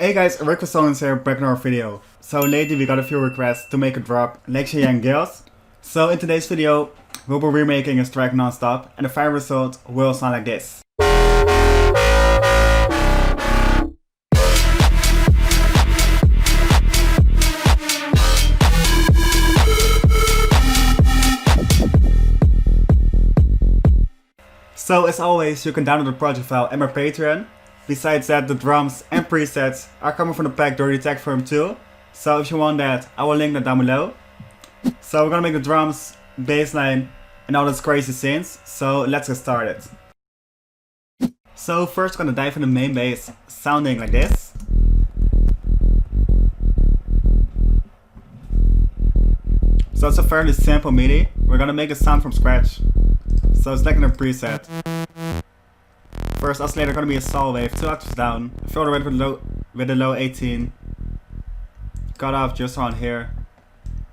Hey guys, Rick for Stones here, back in our video. So lately we got a few requests to make a drop Like Cheyenne Giles. So in today's video, we'll be remaking his track non-stop, and the final result will sound like this. So as always, you can download the project file at my Patreon. Besides that, the drums and presets are coming from the pack Dirty Tech Firm too. So if you want that, I will link that down below. So we're gonna make the drums, bass line, and all those crazy synths. So let's get started. So first we're gonna dive in the main bass, sounding like this. So it's a fairly simple MIDI. We're gonna make a sound from scratch. So it's like in a preset. First oscillator gonna be a saw wave, 2 octaves down, filter rate with a low 18, cut off just around here,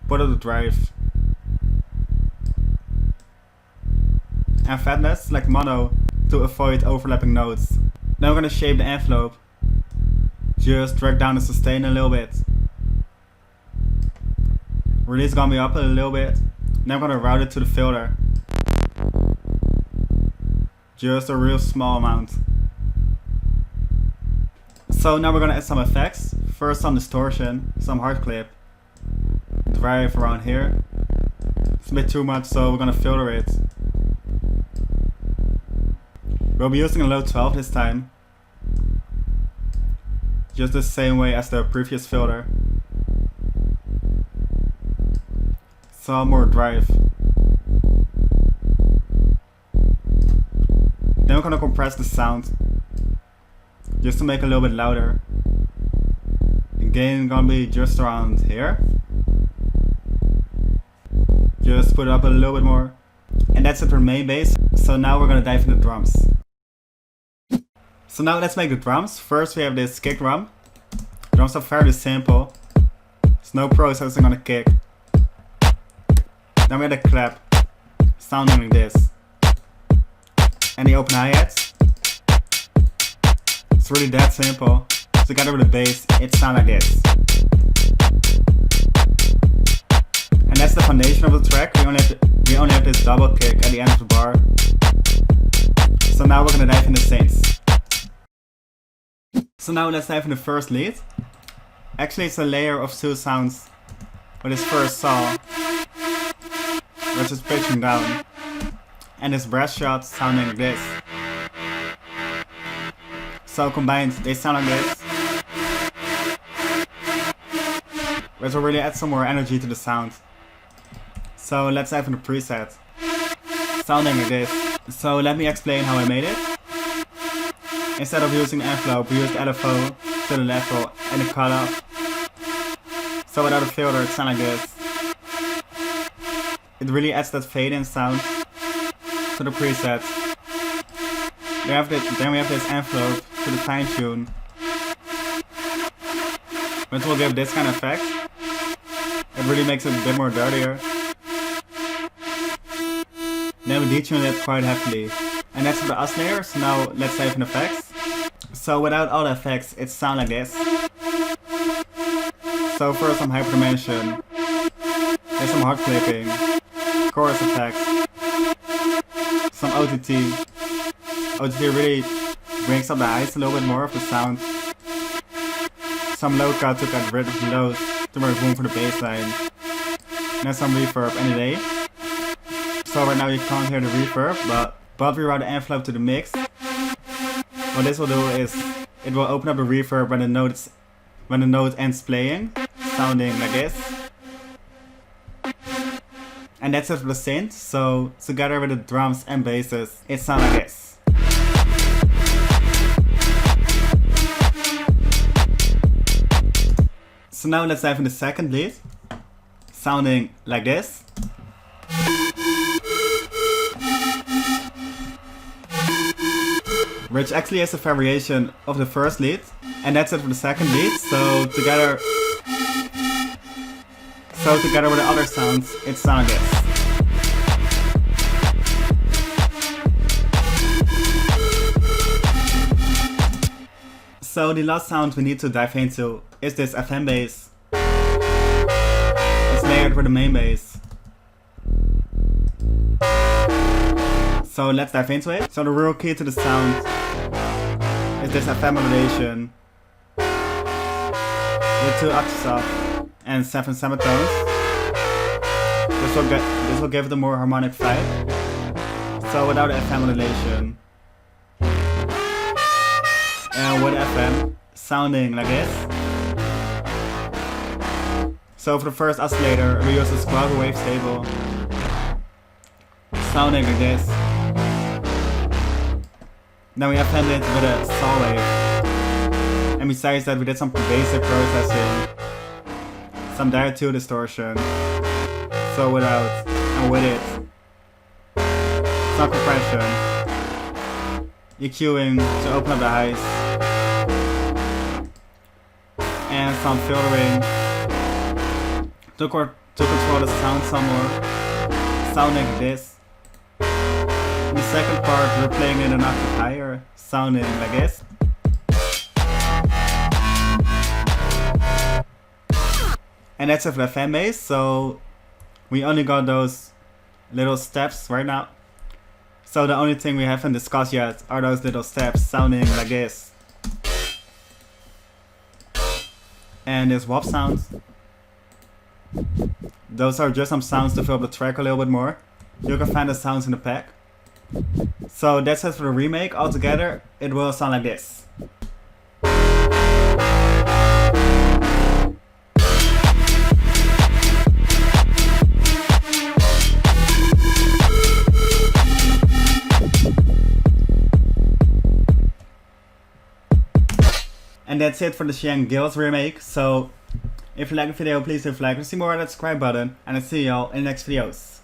put up the drive, and fatness like mono to avoid overlapping notes. Now we're gonna shape the envelope, just drag down the sustain a little bit, release gonna be up a little bit, now I'm gonna route it to the filter. Just a real small amount. So now we're gonna add some effects. First some distortion, some hard clip, drive around here. It's a bit too much, so we're gonna filter it. We'll be using a low 12 this time. Just the same way as the previous filter. Some more drive. Then we're gonna compress the sound, just to make it a little bit louder. The gain gonna be just around here. Just put it up a little bit more. And that's it for main bass. So now we're gonna dive into the drums. So now let's make the drums. First we have this kick drum. The drums are fairly simple. There's no processing on the kick. Then we have the clap, sounding like this. And the open hi-hats. It's really that simple. Together with the bass, it sounds like this. And that's the foundation of the track. We only have this double kick at the end of the bar. So now we're gonna dive into synths. So now let's dive in the first lead. Actually it's a layer of 2 sounds with this first saw, which is pitching down. And this brass shot sounding like this. So combined, they sound like this. Which will really add some more energy to the sound. So let's dive in the preset. Sounding like this. So let me explain how I made it. Instead of using the envelope, we used LFO to the level and the cutoff. So without a filter, it sounds like this. It really adds that fade-in sound to the preset. Then we have this envelope to the fine tune, which will give this kind of effect. It really makes it a bit more dirtier. Then we detune it quite heavily. And that's for the oscillator, so now let's dive in effects. So without all the effects, it sounds like this. So first some hyperdimension, there's some hard clipping, chorus effects, some OTT. OTT really brings up the highs a little bit more of the sound. Some low cut to cut rid of the lows to make room for the bass line. And then some reverb and delay. So right now you can't hear the reverb, but we route the envelope to the mix. What this will do is it will open up the reverb when the note ends playing, sounding like this. And that's it for the synth, so together with the drums and basses, it sounds like this. So now let's dive in the second lead, sounding like this. Which actually is a variation of the first lead, and that's it for the second lead, so together with the other sounds, it sounds like this. So the last sound we need to dive into is this FM bass. It's layered with the main bass. So let's dive into it. So the real key to the sound is this FM modulation with 2 octaves and 7 semitones. This will give it a more harmonic vibe. So without the FM modulation and with FM sounding like this. So for the first oscillator we use this quad wave table sounding like this. Then we append it with a saw wave. And besides that we did some basic processing, some diatone distortion. So without and with it, some compression, EQing to open up the highs, and some filtering to control the sound some more, sounding like this. In the second part we're playing it an octave higher, sounding like this. And that's it for the fan base, so we only got those little steps right now. So the only thing we haven't discussed yet are those little steps sounding like this. And this wop sound. Those are just some sounds to fill up the track a little bit more. You can find the sounds in the pack. So that's it for the remake. Altogether, it will sound like this. And that's it for the Cheyenne Giles remake. So if you like the video, please leave a like and see more on that subscribe button. And I'll see y'all in the next videos.